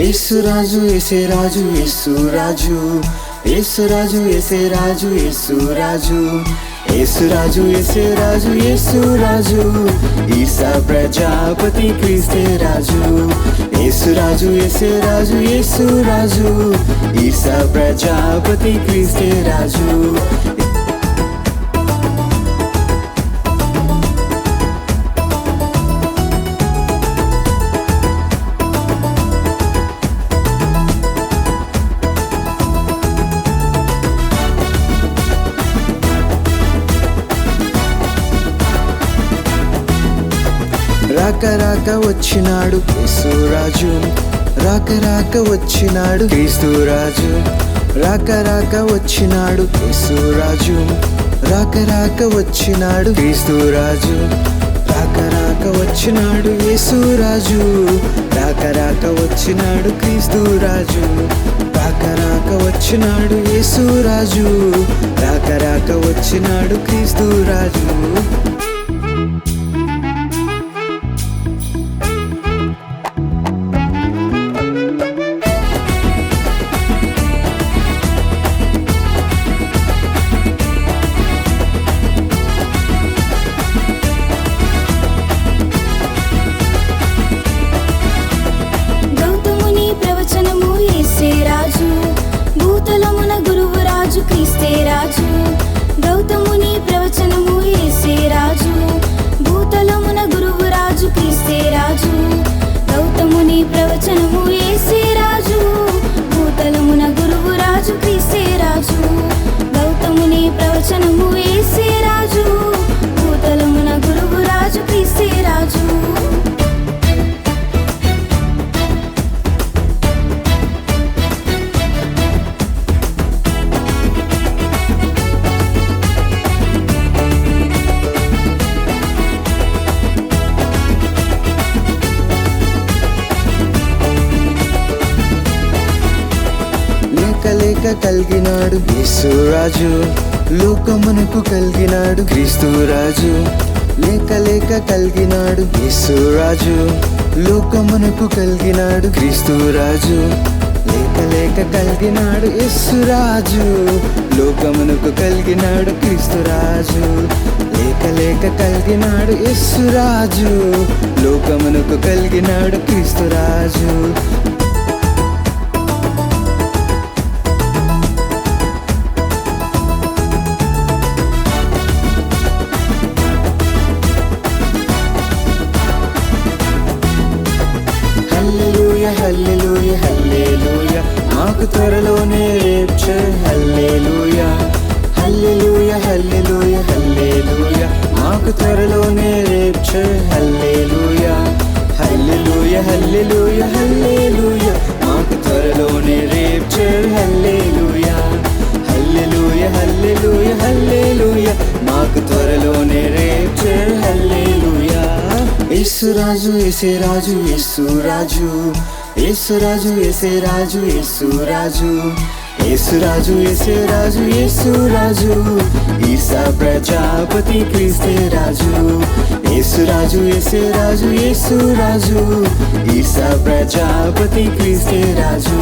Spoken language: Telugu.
యేసురాజు యేసేరాజు యేసురాజు యేసురాజు యేసేరాజు యేసురాజు యేసురాజు యేసేరాజు యేసురాజు ఈసా ప్రజాపతి క్రీస్తే రాజు యేసురాజు యేసేరాజు యేసురాజు ఈసా ప్రజాపతి క్రీస్తే రాజు రాక రాక వచ్చినాడు యేసురాజు రాక రాక వచ్చినాడు క్రీస్తురాజు రాక రాక వచ్చినాడు యేసురాజు రాక రాక వచ్చినాడు క్రీస్తురాజు రాక రాక వచ్చినాడు యేసురాజు రాక రాక వచ్చినాడు క్రీస్తురాజు రాక రాక వచ్చినాడు యేసురాజు రాక రాక వచ్చినాడు క్రీస్తురాజు క్రీస్తే రాజు గౌతముని ప్రవచనము యేసే రాజు భూతలమున గురువు రాజు క్రీస్తే రాజు గౌతముని ప్రవచనము యేసే రాజు భూతలమున గురువు రాజు క్రీస్తే రాజు గౌతముని ప్రవచనము యేసే రాజు భూతలమున గురువు రాజు క్రీస్తే రాజు లేక కలిగినాడు యేసురాజు లోకమునకు కలిగినాడు క్రీస్తురాజు లేక లేక కలిగినాడు యేసురాజు లోకమునకు కలిగినాడు క్రీస్తురాజు లేక లేక కలిగినాడు యేసురాజు లోకమునకు కలిగినాడు క్రీస్తురాజు లేక లేక కలిగినాడు యేసురాజు లోకమునకు కలిగినాడు క్రీస్తురాజు హల్లెలూయా హల్లెలూయా మాకు త్వరలోనే రేప్చే హల్లెలూయా హల్లెలూయా హల్లెలూయా హల్లెలూయా మాకు త్వరలోనే రేప్చే హల్లెలూయా హల్లెలూయా హల్లెలూయా హల్లెలూయా మాకు త్వరలోనే రేప్చే హల్లెలూయా హల్లెలూయా హల్లెలూయా హల్లెలూయా మాకు త్వరలోనే రేప్చే హల్లెలూయా యేసురాజు యేసేరాజు యేసురాజు యేసురాజు యేసేరాజు యేసురాజు యేసురాజు యేసేరాజు యేసురాజు ఈసా ప్రజాపతి క్రీస్తే రాజు యేసురాజు యేసేరాజు యేసురాజు ఈసా ప్రజాపతి క్రీస్తే రాజు